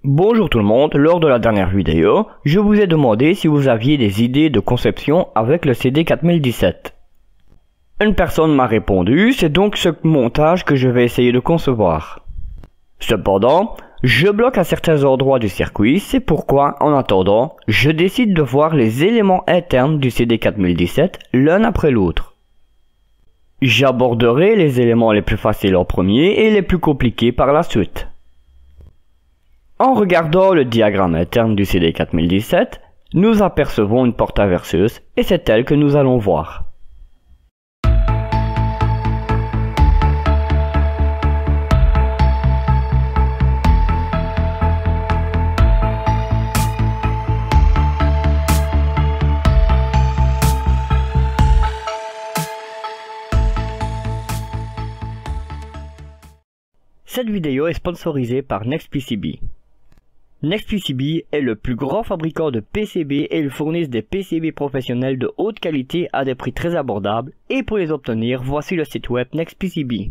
Bonjour tout le monde, lors de la dernière vidéo, je vous ai demandé si vous aviez des idées de conception avec le CD4017. Une personne m'a répondu, c'est donc ce montage que je vais essayer de concevoir. Cependant, je bloque à certains endroits du circuit, c'est pourquoi, en attendant, je décide de voir les éléments internes du CD4017 l'un après l'autre. J'aborderai les éléments les plus faciles en premier et les plus compliqués par la suite. En regardant le diagramme interne du CD4017, nous apercevons une porte inverseuse et c'est elle que nous allons voir. Cette vidéo est sponsorisée par NextPCB. NextPCB est le plus grand fabricant de PCB et ils fournissent des PCB professionnels de haute qualité à des prix très abordables et pour les obtenir, voici le site web NextPCB.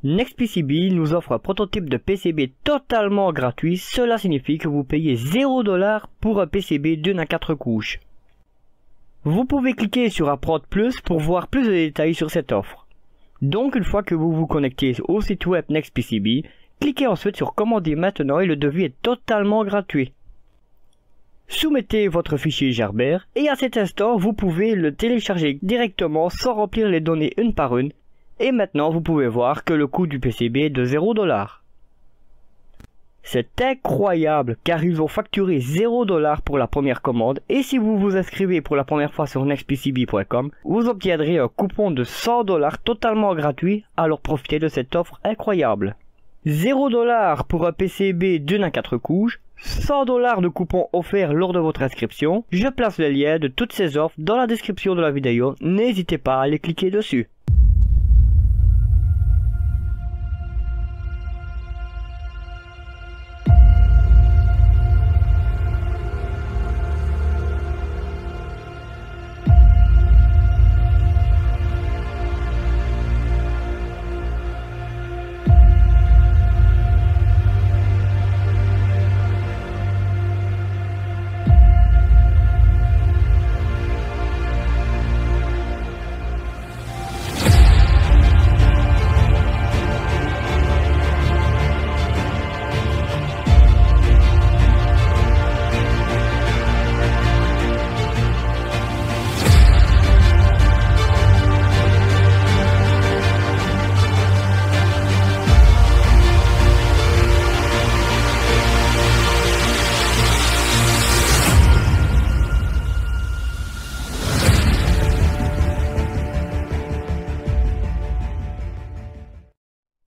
NextPCB nous offre un prototype de PCB totalement gratuit, cela signifie que vous payez 0$ pour un PCB d'1 à 4 couches. Vous pouvez cliquer sur Apprendre plus pour voir plus de détails sur cette offre. Donc une fois que vous vous connectez au site web NextPCB, cliquez ensuite sur Commander maintenant et le devis est totalement gratuit. Soumettez votre fichier Gerber et à cet instant vous pouvez le télécharger directement sans remplir les données une par une. Et maintenant vous pouvez voir que le coût du PCB est de 0$. C'est incroyable car ils ont facturé 0$ pour la première commande et si vous vous inscrivez pour la première fois sur nextpcb.com, vous obtiendrez un coupon de 100$ totalement gratuit, alors profitez de cette offre incroyable. 0$ pour un PCB d'1 à 4 couches, 100$ de coupons offerts lors de votre inscription. Je place les liens de toutes ces offres dans la description de la vidéo, n'hésitez pas à aller cliquer dessus.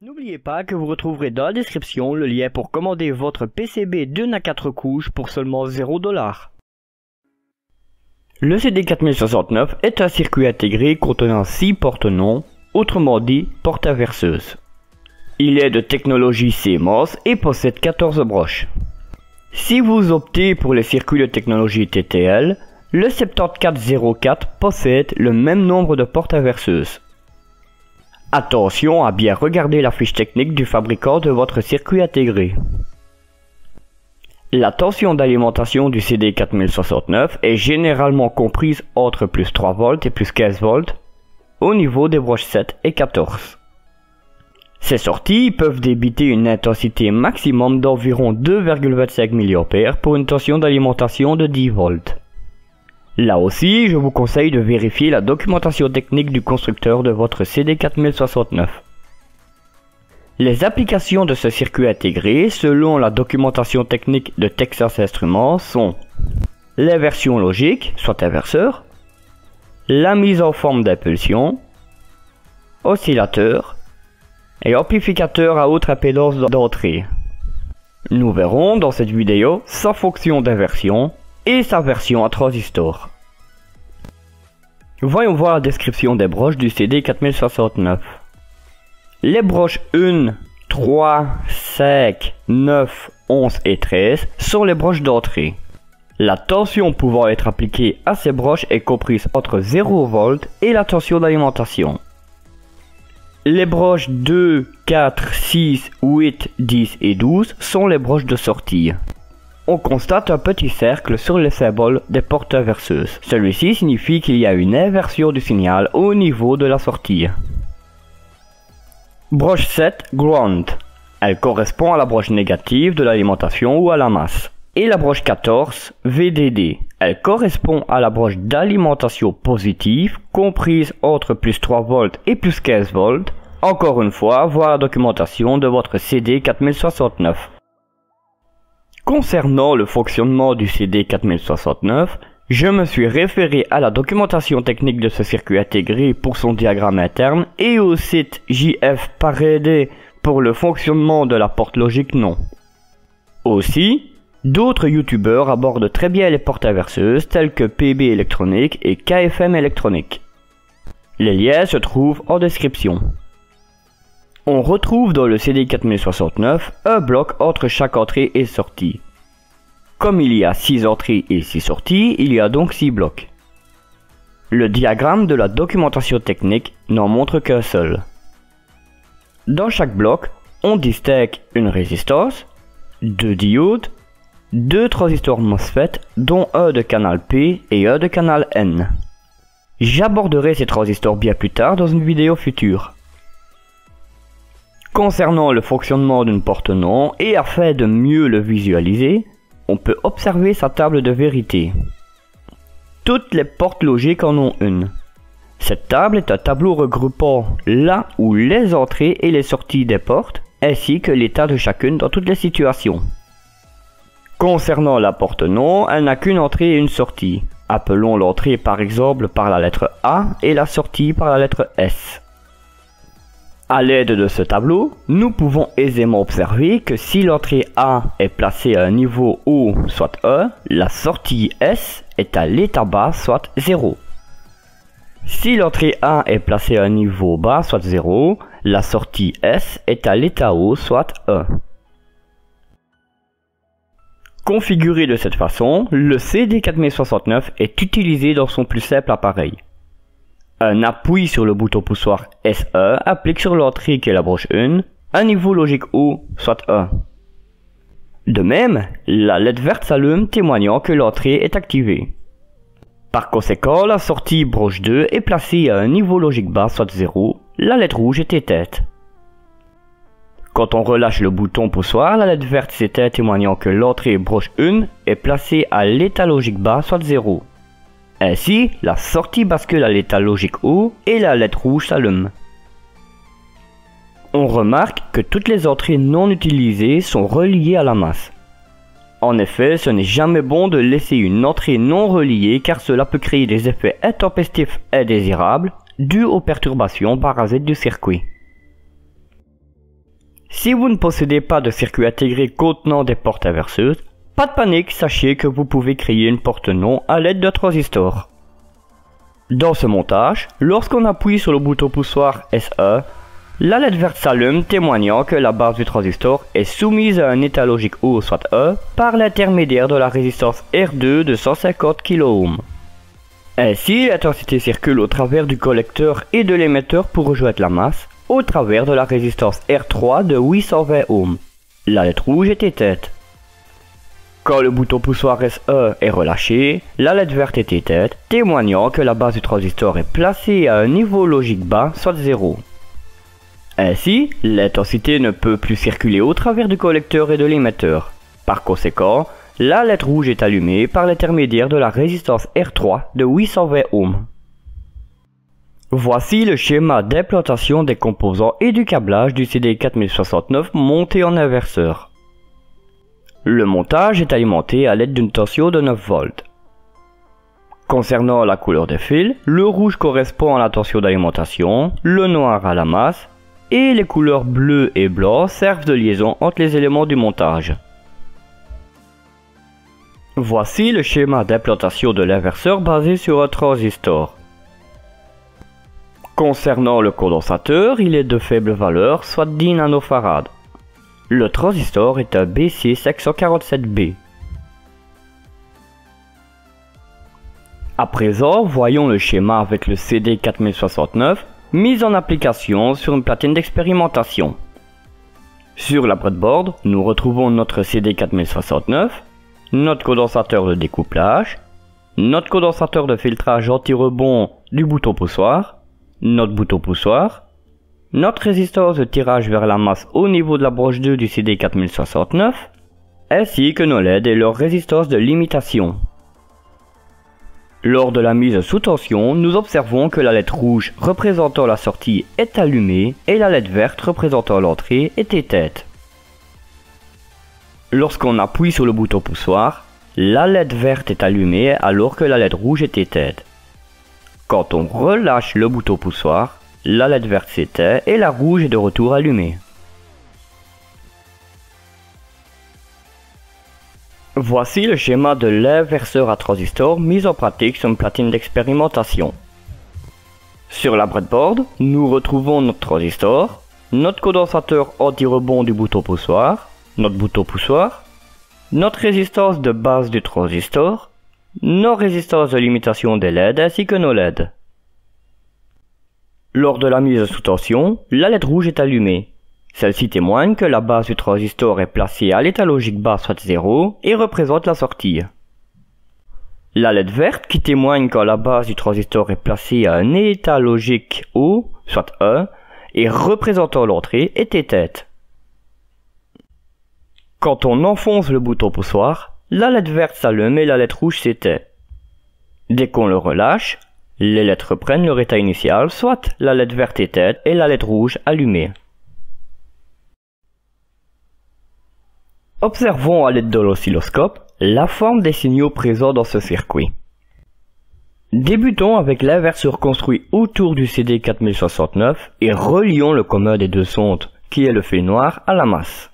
N'oubliez pas que vous retrouverez dans la description le lien pour commander votre PCB d'1 à 4 couches pour seulement 0$. Le CD4069 est un circuit intégré contenant 6 porte-noms, autrement dit portes inverseuses. Il est de technologie CMOS et possède 14 broches. Si vous optez pour les circuits de technologie TTL, le 7404 possède le même nombre de portes inverseuses. Attention à bien regarder la fiche technique du fabricant de votre circuit intégré. La tension d'alimentation du CD4069 est généralement comprise entre plus 3 volts et plus 15 volts au niveau des broches 7 et 14. Ces sorties peuvent débiter une intensité maximum d'environ 2,25 mA pour une tension d'alimentation de 10 volts. Là aussi, je vous conseille de vérifier la documentation technique du constructeur de votre CD4069. Les applications de ce circuit intégré, selon la documentation technique de Texas Instruments, sont l'inversion logique, soit inverseur, la mise en forme d'impulsion, oscillateur et amplificateur à haute impédance d'entrée. Nous verrons dans cette vidéo sa fonction d'inversion et sa version à transistor. Voyons voir la description des broches du CD4069. Les broches 1, 3, 5, 9, 11 et 13 sont les broches d'entrée. La tension pouvant être appliquée à ces broches est comprise entre 0 V et la tension d'alimentation. Les broches 2, 4, 6, 8, 10 et 12 sont les broches de sortie. On constate un petit cercle sur les symboles des portes inverseuses. Celui-ci signifie qu'il y a une inversion du signal au niveau de la sortie. Broche 7, ground. Elle correspond à la broche négative de l'alimentation ou à la masse. Et la broche 14, VDD. Elle correspond à la broche d'alimentation positive, comprise entre plus 3 volts et plus 15 volts. Encore une fois, voir la documentation de votre CD 4069. Concernant le fonctionnement du CD 4069, je me suis référé à la documentation technique de ce circuit intégré pour son diagramme interne et au site JF Paredes pour le fonctionnement de la porte logique non. Aussi, d'autres youtubeurs abordent très bien les portes inverseuses telles que PB Électronique et KFM Électronique. Les liens se trouvent en description. On retrouve dans le CD 4069 un bloc entre chaque entrée et sortie. Comme il y a 6 entrées et 6 sorties, il y a donc 6 blocs. Le diagramme de la documentation technique n'en montre qu'un seul. Dans chaque bloc, on distingue une résistance, 2 diodes, 2 transistors MOSFET dont un de canal P et un de canal N. J'aborderai ces transistors bien plus tard dans une vidéo future. Concernant le fonctionnement d'une porte non et afin de mieux le visualiser, on peut observer sa table de vérité. Toutes les portes logiques en ont une. Cette table est un tableau regroupant là où les entrées et les sorties des portes, ainsi que l'état de chacune dans toutes les situations. Concernant la porte non, elle n'a qu'une entrée et une sortie. Appelons l'entrée par exemple par la lettre A et la sortie par la lettre S. À l'aide de ce tableau, nous pouvons aisément observer que si l'entrée A est placée à un niveau haut, soit 1, la sortie S est à l'état bas, soit 0. Si l'entrée A est placée à un niveau bas, soit 0, la sortie S est à l'état haut, soit 1. Configuré de cette façon, le CD4069 est utilisé dans son plus simple appareil. Un appui sur le bouton poussoir SE applique sur l'entrée qui est la broche 1, un niveau logique haut, soit 1. De même, la LED verte s'allume témoignant que l'entrée est activée. Par conséquent, la sortie broche 2 est placée à un niveau logique bas, soit 0, la LED rouge est éteinte. Quand on relâche le bouton poussoir, la LED verte s'éteint témoignant que l'entrée broche 1 est placée à l'état logique bas, soit 0. Ainsi, la sortie bascule à l'état logique haut et la LED rouge s'allume. On remarque que toutes les entrées non utilisées sont reliées à la masse. En effet, ce n'est jamais bon de laisser une entrée non reliée car cela peut créer des effets intempestifs indésirables dus aux perturbations parasites du circuit. Si vous ne possédez pas de circuit intégré contenant des portes inverseuses, pas de panique, sachez que vous pouvez créer une porte non à l'aide d'un transistor. Dans ce montage, lorsqu'on appuie sur le bouton poussoir SE, la LED verte s'allume témoignant que la base du transistor est soumise à un état logique haut soit E par l'intermédiaire de la résistance R2 de 150 kΩ. Ainsi, l'intensité circule au travers du collecteur et de l'émetteur pour rejoindre la masse, au travers de la résistance R3 de 820 Ω. La LED rouge est éteinte. Quand le bouton poussoir SE est relâché, la LED verte est éteinte, témoignant que la base du transistor est placée à un niveau logique bas, soit 0. Ainsi, l'intensité ne peut plus circuler au travers du collecteur et de l'émetteur. Par conséquent, la LED rouge est allumée par l'intermédiaire de la résistance R3 de 820 Ω. Voici le schéma d'implantation des composants et du câblage du CD4069 monté en inverseur. Le montage est alimenté à l'aide d'une tension de 9 volts. Concernant la couleur des fils, le rouge correspond à la tension d'alimentation, le noir à la masse, et les couleurs bleu et blanc servent de liaison entre les éléments du montage. Voici le schéma d'implantation de l'inverseur basé sur un transistor. Concernant le condensateur, il est de faible valeur, soit 10 nanofarad. Le transistor est un BC547B. À présent, voyons le schéma avec le CD4069 mise en application sur une platine d'expérimentation. Sur la breadboard, nous retrouvons notre CD4069, notre condensateur de découplage, notre condensateur de filtrage anti-rebond du bouton poussoir, notre bouton poussoir, notre résistance de tirage vers la masse au niveau de la broche 2 du CD4069, ainsi que nos LED et leur résistance de limitation. Lors de la mise sous tension, nous observons que la LED rouge représentant la sortie est allumée et la LED verte représentant l'entrée est éteinte. Lorsqu'on appuie sur le bouton poussoir, la LED verte est allumée alors que la LED rouge est éteinte. Quand on relâche le bouton poussoir, la LED verte s'éteint et la rouge est de retour allumée. Voici le schéma de l'inverseur à transistor mis en pratique sur une platine d'expérimentation. Sur la breadboard, nous retrouvons notre transistor, notre condensateur anti-rebond du bouton poussoir, notre bouton poussoir, notre résistance de base du transistor, nos résistances de limitation des LED ainsi que nos LED. Lors de la mise sous tension, la LED rouge est allumée. Celle-ci témoigne que la base du transistor est placée à l'état logique bas soit 0 et représente la sortie. La LED verte qui témoigne quand la base du transistor est placée à un état logique haut, soit 1, et représentant l'entrée est éteinte. Quand on enfonce le bouton poussoir, la LED verte s'allume et la LED rouge s'éteint. Dès qu'on le relâche, les LED reprennent leur état initial, soit la LED verte éteinte et la LED rouge allumée. Observons à l'aide de l'oscilloscope la forme des signaux présents dans ce circuit. Débutons avec l'inverseur construit autour du CD4069 et relions le commun des deux sondes, qui est le fil noir, à la masse.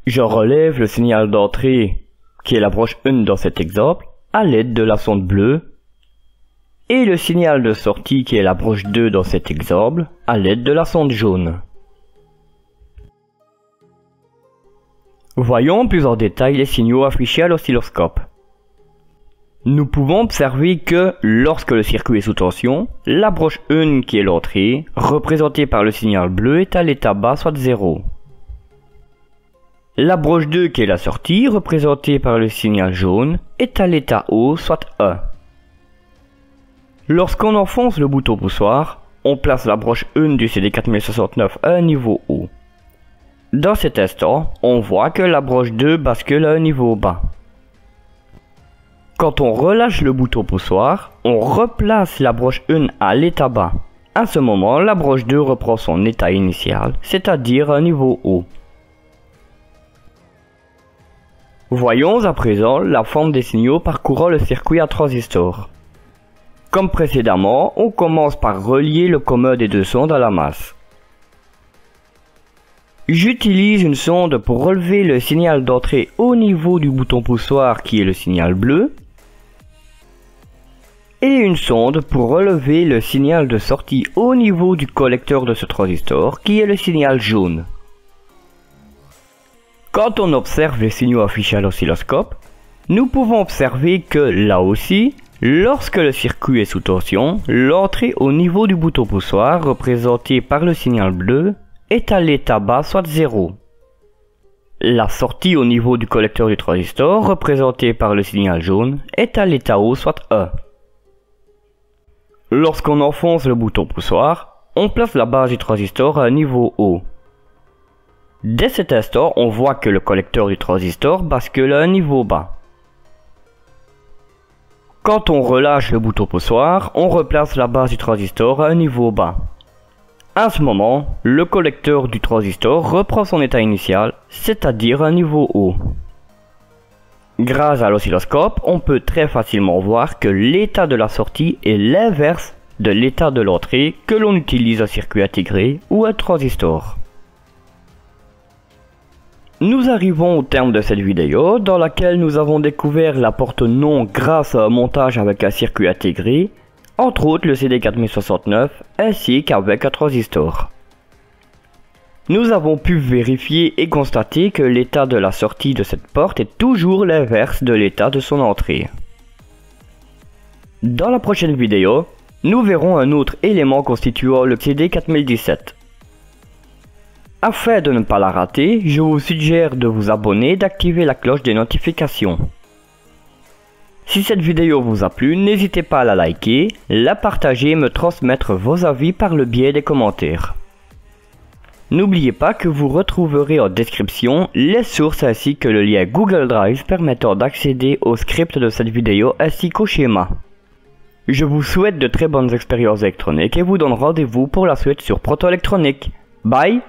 Je relève le signal d'entrée, qui est la broche 1 dans cet exemple, à l'aide de la sonde bleue, et le signal de sortie, qui est la broche 2 dans cet exemple, à l'aide de la sonde jaune. Voyons plus en détail les signaux affichés à l'oscilloscope. Nous pouvons observer que, lorsque le circuit est sous tension, la broche 1 qui est l'entrée, représentée par le signal bleu, est à l'état bas soit 0. La broche 2 qui est la sortie, représentée par le signal jaune, est à l'état haut soit 1. Lorsqu'on enfonce le bouton poussoir, on place la broche 1 du CD4069 à un niveau haut. Dans cet instant, on voit que la broche 2 bascule à un niveau bas. Quand on relâche le bouton poussoir, on replace la broche 1 à l'état bas. À ce moment, la broche 2 reprend son état initial, c'est-à-dire un niveau haut. Voyons à présent la forme des signaux parcourant le circuit à transistor. Comme précédemment, on commence par relier le commun des deux sondes à la masse. J'utilise une sonde pour relever le signal d'entrée au niveau du bouton poussoir qui est le signal bleu et une sonde pour relever le signal de sortie au niveau du collecteur de ce transistor qui est le signal jaune. Quand on observe les signaux affichés à l'oscilloscope, nous pouvons observer que là aussi, lorsque le circuit est sous tension, l'entrée au niveau du bouton poussoir représentée par le signal bleu est à l'état bas soit 0. La sortie au niveau du collecteur du transistor, représentée par le signal jaune, est à l'état haut soit 1. Lorsqu'on enfonce le bouton poussoir, on place la base du transistor à un niveau haut. Dès cet instant, on voit que le collecteur du transistor bascule à un niveau bas. Quand on relâche le bouton poussoir, on replace la base du transistor à un niveau bas. À ce moment, le collecteur du transistor reprend son état initial, c'est-à-dire un niveau haut. Grâce à l'oscilloscope, on peut très facilement voir que l'état de la sortie est l'inverse de l'état de l'entrée que l'on utilise un circuit intégré ou un transistor. Nous arrivons au terme de cette vidéo dans laquelle nous avons découvert la porte non grâce à un montage avec un circuit intégré, entre autres le CD4069 ainsi qu'avec un transistor. Nous avons pu vérifier et constater que l'état de la sortie de cette porte est toujours l'inverse de l'état de son entrée. Dans la prochaine vidéo, nous verrons un autre élément constituant le CD 4017. Afin de ne pas la rater, je vous suggère de vous abonner et d'activer la cloche des notifications. Si cette vidéo vous a plu, n'hésitez pas à la liker, la partager et me transmettre vos avis par le biais des commentaires. N'oubliez pas que vous retrouverez en description les sources ainsi que le lien Google Drive permettant d'accéder au script de cette vidéo ainsi qu'au schéma. Je vous souhaite de très bonnes expériences électroniques et vous donne rendez-vous pour la suite sur Proto Electronic. Bye!